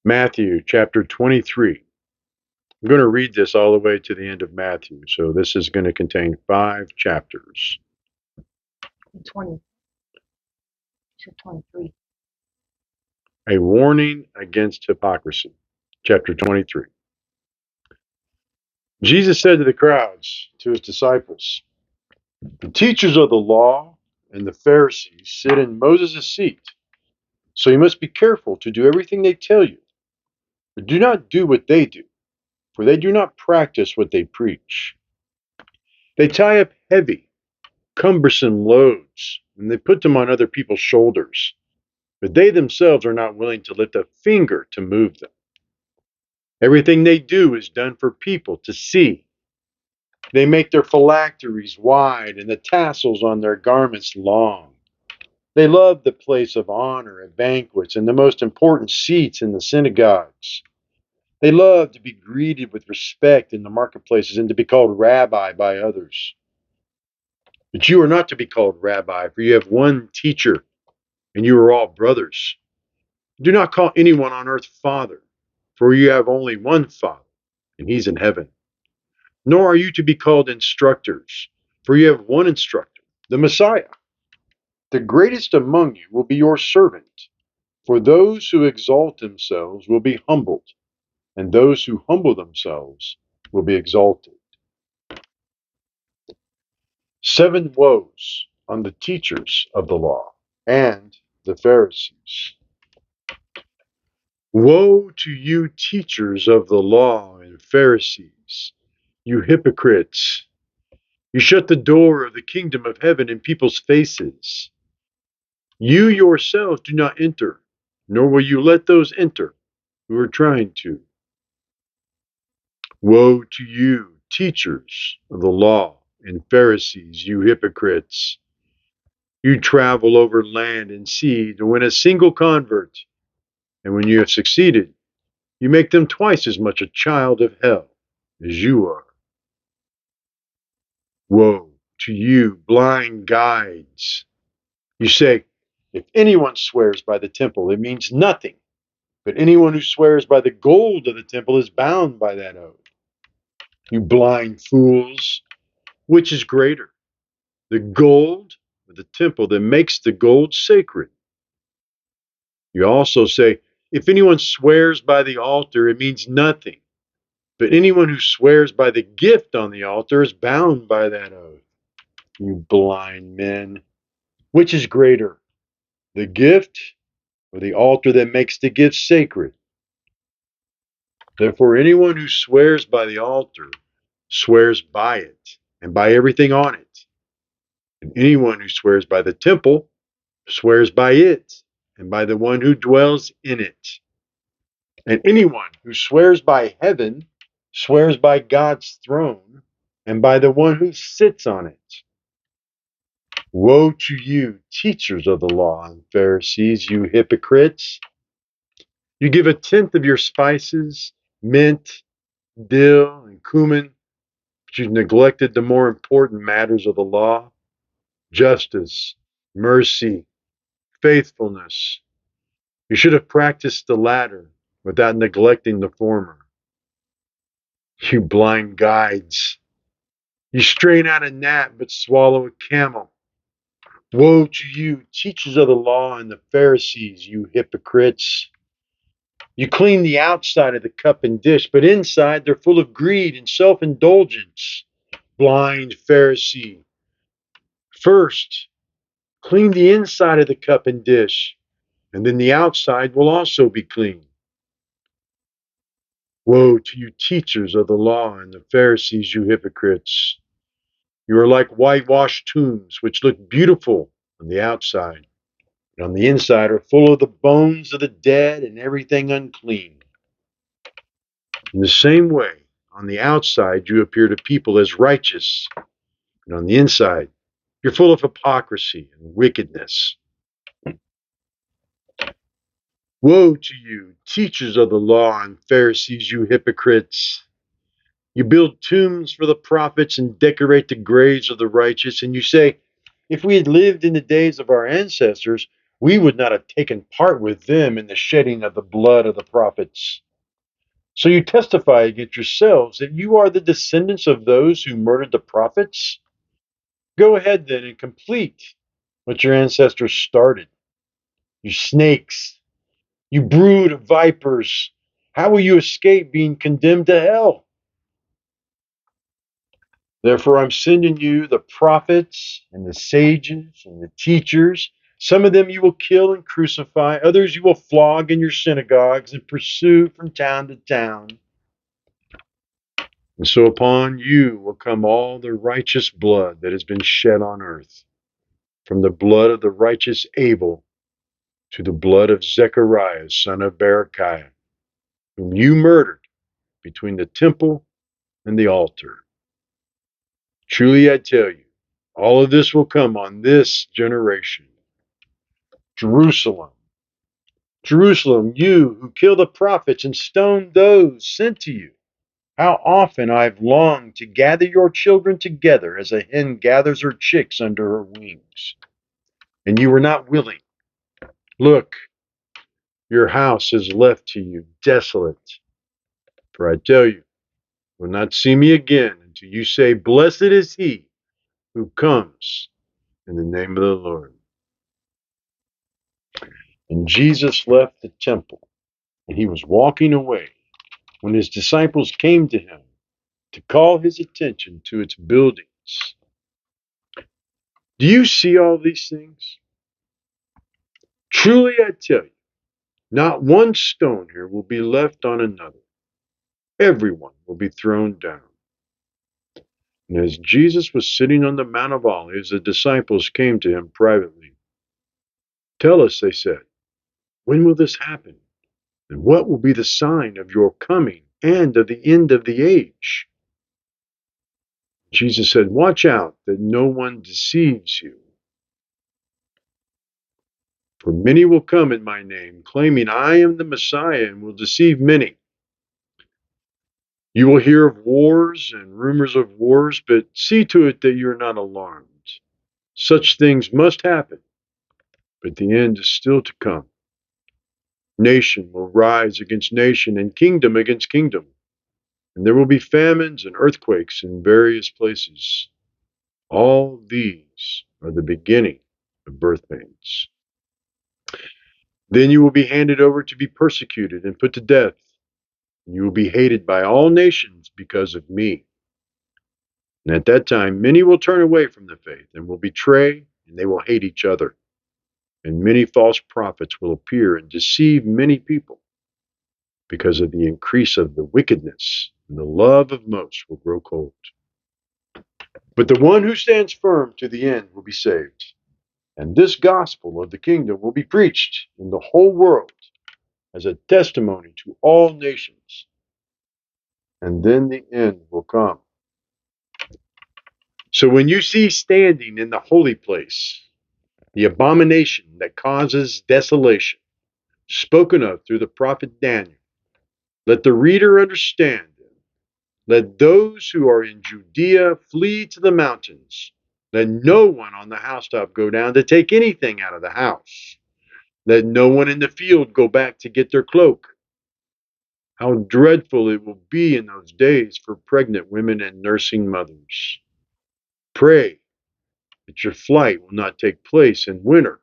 Matthew chapter 23. I'm going to read this all the way to the end of Matthew. So this is going to contain 5 chapters. 20. 23. A warning against hypocrisy. Chapter 23. Jesus said to the crowds, to his disciples, the teachers of the law and the Pharisees sit in Moses' seat. So you must be careful to do everything they tell you. But do not do what they do, for they do not practice what they preach. They tie up heavy, cumbersome loads, and they put them on other people's shoulders. But they themselves are not willing to lift a finger to move them. Everything they do is done for people to see. They make their phylacteries wide and the tassels on their garments long. They love the place of honor at banquets and the most important seats in the synagogues. They love to be greeted with respect in the marketplaces and to be called rabbi by others. But you are not to be called rabbi, for you have one teacher, and you are all brothers. Do not call anyone on earth father, for you have only one Father, and he's in heaven. Nor are you to be called instructors, for you have one instructor, the Messiah. The greatest among you will be your servant, for those who exalt themselves will be humbled, and those who humble themselves will be exalted. 7 woes on the teachers of the law and the Pharisees. Woe to you, teachers of the law and Pharisees, you hypocrites! You shut the door of the kingdom of heaven in people's faces. You yourselves do not enter, nor will you let those enter who are trying to. Woe to you, teachers of the law and Pharisees, you hypocrites! You travel over land and sea to win a single convert, and when you have succeeded, you make them twice as much a child of hell as you are. Woe to you, blind guides! You say, if anyone swears by the temple, it means nothing. But anyone who swears by the gold of the temple is bound by that oath. You blind fools! Which is greater, the gold or the temple that makes the gold sacred? You also say, if anyone swears by the altar, it means nothing. But anyone who swears by the gift on the altar is bound by that oath. You blind men! Which is greater, the gift or the altar that makes the gift sacred? Therefore, anyone who swears by the altar swears by it and by everything on it. And anyone who swears by the temple swears by it and by the one who dwells in it. And anyone who swears by heaven swears by God's throne and by the one who sits on it. Woe to you, teachers of the law and Pharisees, you hypocrites! You give 1/10 of your spices, mint, dill, and cumin, but you've neglected the more important matters of the law: justice, mercy, faithfulness. You should have practiced the latter without neglecting the former. You blind guides! You strain out a gnat but swallow a camel. Woe to you, teachers of the law and the Pharisees, you hypocrites! You clean the outside of the cup and dish, but inside they're full of greed and self-indulgence. Blind Pharisee! First, clean the inside of the cup and dish, and then the outside will also be clean. Woe to you, teachers of the law and the Pharisees, you hypocrites! You are like whitewashed tombs, which look beautiful on the outside, but on the inside are full of the bones of the dead and everything unclean. In the same way, on the outside you appear to people as righteous, and on the inside you're full of hypocrisy and wickedness. Woe to you, teachers of the law and Pharisees, you hypocrites! You build tombs for the prophets and decorate the graves of the righteous, and you say, if we had lived in the days of our ancestors, we would not have taken part with them in the shedding of the blood of the prophets. So you testify against yourselves that you are the descendants of those who murdered the prophets? Go ahead then and complete what your ancestors started. You snakes, you brood of vipers, how will you escape being condemned to hell? Therefore, I'm sending you the prophets and the sages and the teachers. Some of them you will kill and crucify, others you will flog in your synagogues and pursue from town to town. And so upon you will come all the righteous blood that has been shed on earth, from the blood of the righteous Abel to the blood of Zechariah, son of Berechiah, whom you murdered between the temple and the altar. Truly I tell you, all of this will come on this generation. Jerusalem, Jerusalem, you who kill the prophets and stone those sent to you. How often I've longed to gather your children together as a hen gathers her chicks under her wings, and you were not willing. Look, your house is left to you desolate. For I tell you, you will not see me again until you say, Blessed is he who comes in the name of the Lord. And Jesus left the temple, and he was walking away when his disciples came to him to call his attention to its buildings. Do you see all these things? Truly I tell you, not one stone here will be left on another. Everyone will be thrown down. And as Jesus was sitting on the Mount of Olives, the disciples came to him privately. Tell us, they said, when will this happen? And what will be the sign of your coming and of the end of the age? Jesus said, Watch out that no one deceives you. For many will come in my name, claiming I am the Messiah, and will deceive many. You will hear of wars and rumors of wars, but see to it that you are not alarmed. Such things must happen, but the end is still to come. Nation will rise against nation, and kingdom against kingdom. And there will be famines and earthquakes in various places. All these are the beginning of birth pains. Then you will be handed over to be persecuted and put to death. And you will be hated by all nations because of me. And at that time, many will turn away from the faith and will betray, and they will hate each other. And many false prophets will appear and deceive many people. Because of the increase of the wickedness, and the love of most will grow cold. But the one who stands firm to the end will be saved. And this gospel of the kingdom will be preached in the whole world as a testimony to all nations. And then the end will come. So when you see standing in the holy place the abomination that causes desolation, spoken of through the prophet Daniel, let the reader understand. Let those who are in Judea flee to the mountains. Let no one on the housetop go down to take anything out of the house. Let no one in the field go back to get their cloak. How dreadful it will be in those days for pregnant women and nursing mothers. Pray that your flight will not take place in winter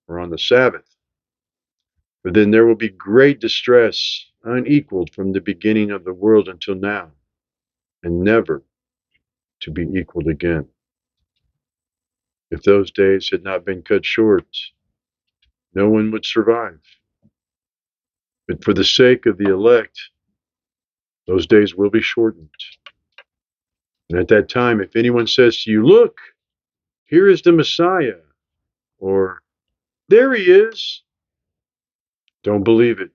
or on the Sabbath. For then there will be great distress, unequaled from the beginning of the world until now, and never to be equaled again. If those days had not been cut short, no one would survive. But for the sake of the elect, those days will be shortened. And at that time, if anyone says to you, Look, here is the Messiah, or there he is, don't believe it.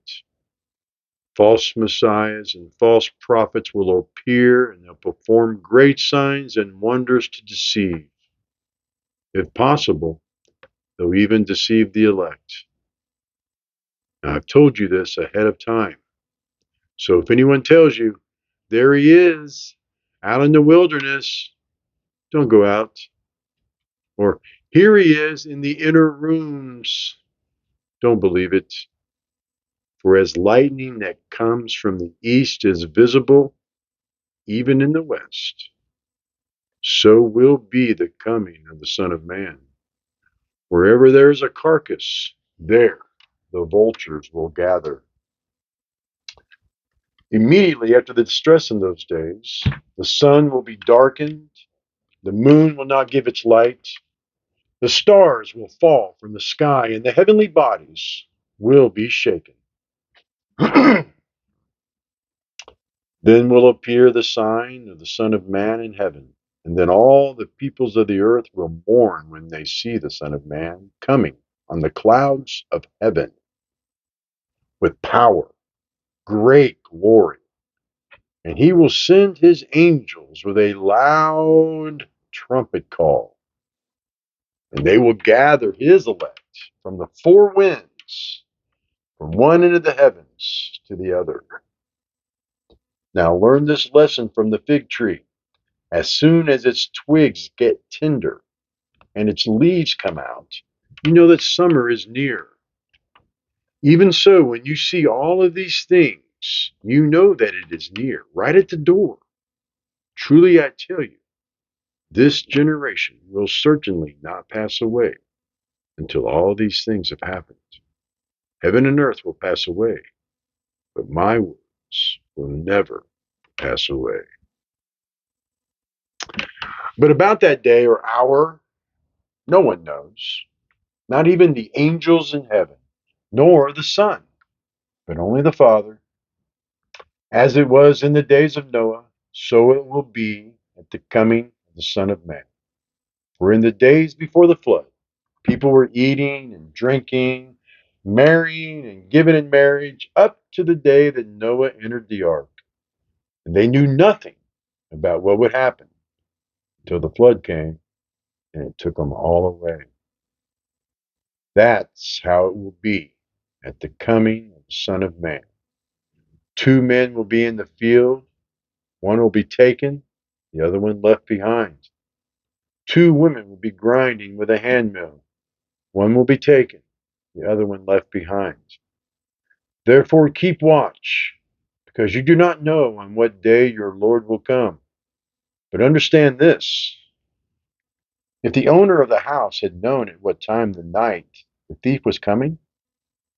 False messiahs and false prophets will appear, and they'll perform great signs and wonders to deceive. If possible, they'll even deceive the elect. Now, I've told you this ahead of time. So if anyone tells you, There he is, out in the wilderness, don't go out. Or here he is in the inner rooms, Don't believe it. For as lightning that comes from the east is visible even in the west, so will be the coming of the Son of Man. Wherever there is a carcass, there the vultures will gather. Immediately after the distress in those days, the sun will be darkened, the moon will not give its light, the stars will fall from the sky, and the heavenly bodies will be shaken. Then will appear the sign of the Son of Man in heaven, and then all the peoples of the earth will mourn when they see the Son of Man coming on the clouds of heaven with power, great glory. And he will send his angels with a loud trumpet call, and they will gather his elect from the four winds, from one end of the heavens to the other. Now learn this lesson from the fig tree. As soon as its twigs get tender and its leaves come out, you know that summer is near. Even so, when you see all of these things, you know that it is near, right at the door. Truly I tell you, this generation will certainly not pass away until all these things have happened. Heaven and earth will pass away, but my words will never pass away. But about that day or hour, no one knows, not even the angels in heaven, nor the Son, but only the Father. As it was in the days of Noah, so it will be at the coming of the Son of Man. For in the days before the flood, people were eating and drinking, marrying and giving in marriage up to the day that Noah entered the ark. And they knew nothing about what would happen until the flood came and it took them all away. That's how it will be at the coming of the Son of Man. Two men will be in the field, one will be taken, the other one left behind. Two women will be grinding with a handmill, one will be taken, the other one left behind. Therefore keep watch, because you do not know on what day your Lord will come. But understand this: if the owner of the house had known at what time the night the thief was coming,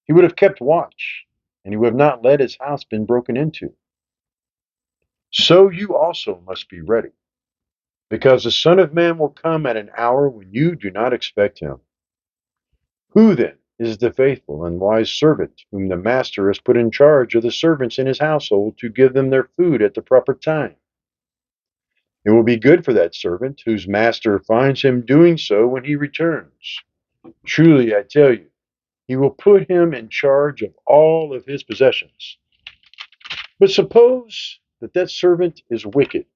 he would have kept watch, and he would have not let his house been broken into. So you also must be ready, because the Son of Man will come at an hour when you do not expect him. Who then is the faithful and wise servant whom the master has put in charge of the servants in his household to give them their food at the proper time? It will be good for that servant whose master finds him doing so when he returns. Truly, I tell you, he will put him in charge of all of his possessions. But suppose that servant is wicked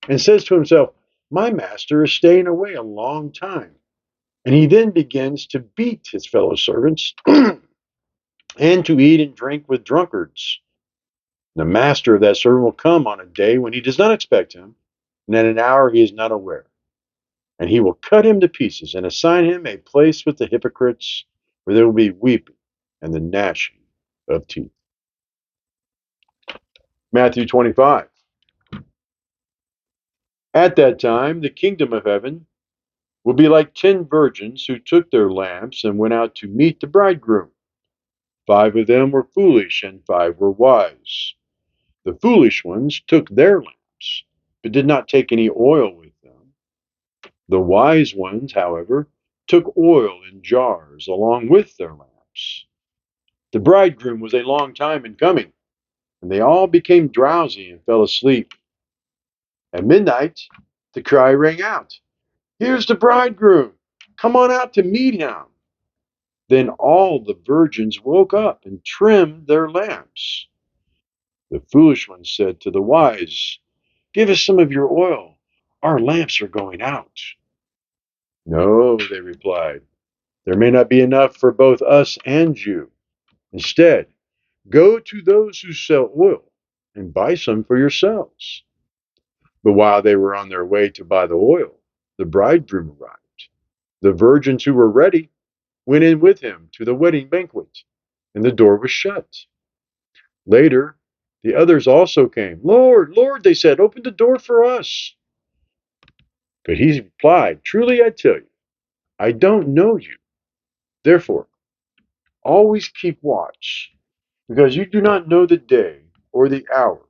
and says to himself, "My master is staying away a long time." And he then begins to beat his fellow servants and to eat and drink with drunkards. The master of that servant will come on a day when he does not expect him, and at an hour he is not aware. And he will cut him to pieces and assign him a place with the hypocrites, where there will be weeping and the gnashing of teeth. Matthew 25. At that time, the kingdom of heaven will be like 10 virgins who took their lamps and went out to meet the bridegroom. 5 of them were foolish, and 5 were wise. The foolish ones took their lamps, but did not take any oil with them. The wise ones, however, took oil in jars along with their lamps. The bridegroom was a long time in coming, and they all became drowsy and fell asleep. At midnight, the cry rang out, "Here's the bridegroom! Come on out to meet him!" Then all the virgins woke up and trimmed their lamps. The foolish ones said to the wise, "Give us some of your oil. Our lamps are going out." "No," they replied, "there may not be enough for both us and you. Instead, go to those who sell oil and buy some for yourselves." But while they were on their way to buy the oil, the bridegroom arrived. The virgins who were ready went in with him to the wedding banquet, and the door was shut. Later, the others also came. Lord, Lord, they said, open the door for us. But he replied, truly I tell you, I don't know you. Therefore, always keep watch, because you do not know the day or the hour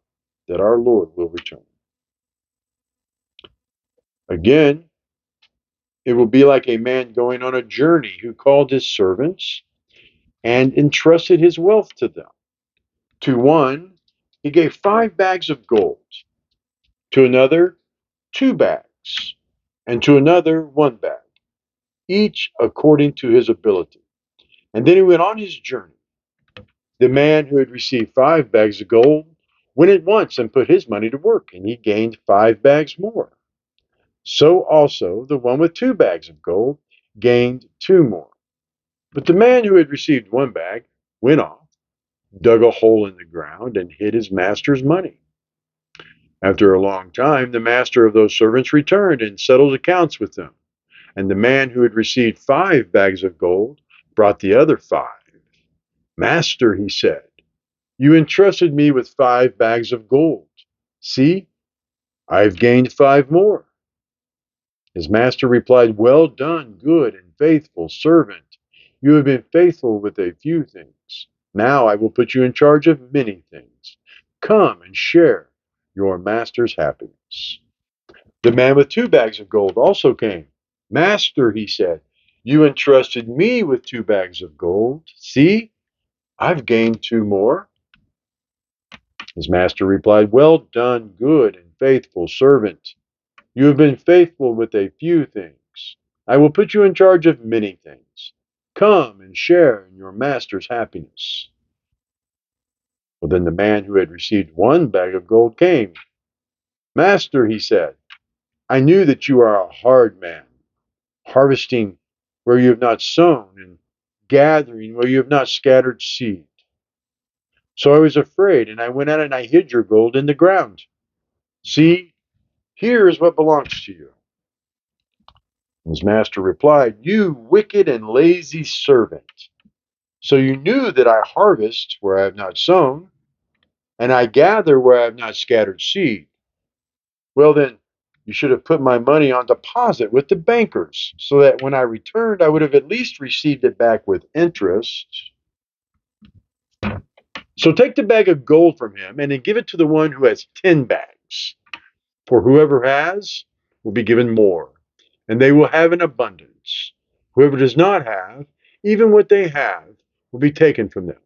that our Lord will return. Again, it will be like a man going on a journey who called his servants and entrusted his wealth to them. To one, he gave 5 bags of gold, to another, 2 bags, and to another, 1 bag, each according to his ability. And then he went on his journey. The man who had received 5 bags of gold went at once and put his money to work, and he gained 5 bags more. So also the one with 2 bags of gold gained 2 more. But the man who had received 1 bag went off, dug a hole in the ground, and hid his master's money. After a long time, the master of those servants returned and settled accounts with them. And the man who had received 5 bags of gold brought the other 5. Master, he said, you entrusted me with 5 bags of gold. See, I've gained 5 more. His master replied, well done, good and faithful servant. You have been faithful with a few things. Now I will put you in charge of many things. Come and share your master's happiness. The man with 2 bags of gold also came. Master, he said, you entrusted me with 2 bags of gold. See, I've gained 2 more. His master replied, well done, good and faithful servant. You have been faithful with a few things. I will put you in charge of many things. Come and share in your master's happiness. Well, then the man who had received 1 bag of gold came. Master, he said, I knew that you are a hard man, harvesting where you have not sown and gathering where you have not scattered seed. So I was afraid, and I went out and I hid your gold in the ground. See, here is what belongs to you. His master replied, you wicked and lazy servant. So you knew that I harvest where I have not sown, and I gather where I have not scattered seed. Well, then, you should have put my money on deposit with the bankers, so that when I returned, I would have at least received it back with interest. So take the bag of gold from him and then give it to the one who has 10 bags. For whoever has will be given more, and they will have an abundance. Whoever does not have, even what they have, will be taken from them.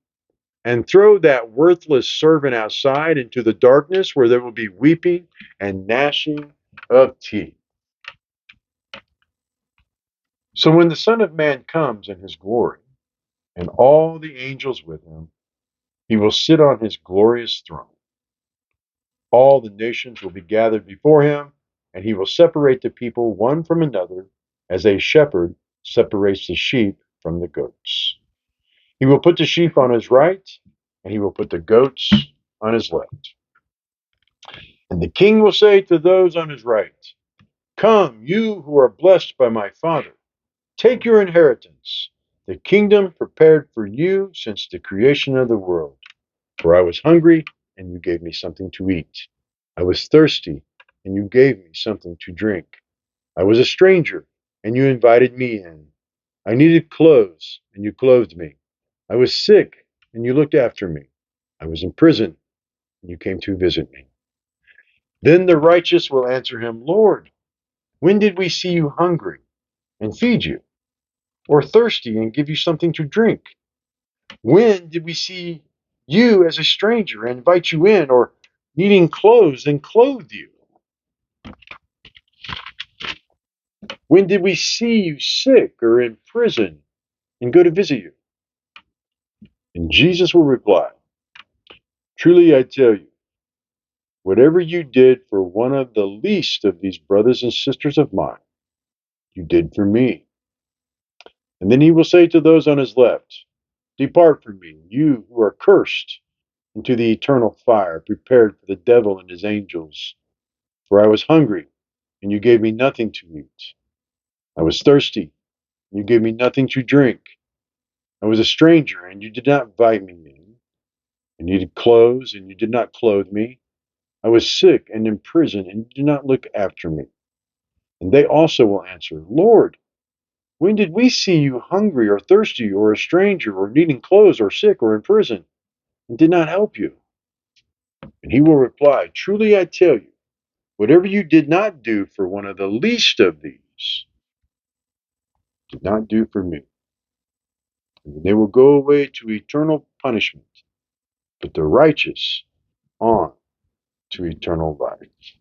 And throw that worthless servant outside into the darkness where there will be weeping and gnashing of teeth. So when the Son of Man comes in his glory, and all the angels with him, he will sit on his glorious throne. All the nations will be gathered before him, and he will separate the people one from another, as a shepherd separates the sheep from the goats. He will put the sheep on his right, and he will put the goats on his left. And the king will say to those on his right, come, you who are blessed by my Father, take your inheritance, the kingdom prepared for you since the creation of the world. For I was hungry, and you gave me something to eat. I was thirsty, and you gave me something to drink. I was a stranger, and you invited me in. I needed clothes, and you clothed me. I was sick, and you looked after me. I was in prison, and you came to visit me. Then the righteous will answer him, Lord, when did we see you hungry and feed you, or thirsty and give you something to drink? When did we see you as a stranger and invite you in, or needing clothes and clothe you? When did we see you sick or in prison and go to visit you? And Jesus will reply, truly I tell you, whatever you did for one of the least of these brothers and sisters of mine, you did for me. And then he will say to those on his left, depart from me, you who are cursed, into the eternal fire prepared for the devil and his angels. For I was hungry, and you gave me nothing to eat. I was thirsty, and you gave me nothing to drink. I was a stranger, and you did not invite me in. I needed clothes, and you did not clothe me. I was sick and in prison, and you did not look after me. And they also will answer, Lord, when did we see you hungry or thirsty or a stranger or needing clothes or sick or in prison and did not help you? And he will reply, truly I tell you, whatever you did not do for one of the least of these, did not do for me. And they will go away to eternal punishment, but the righteous on to eternal life.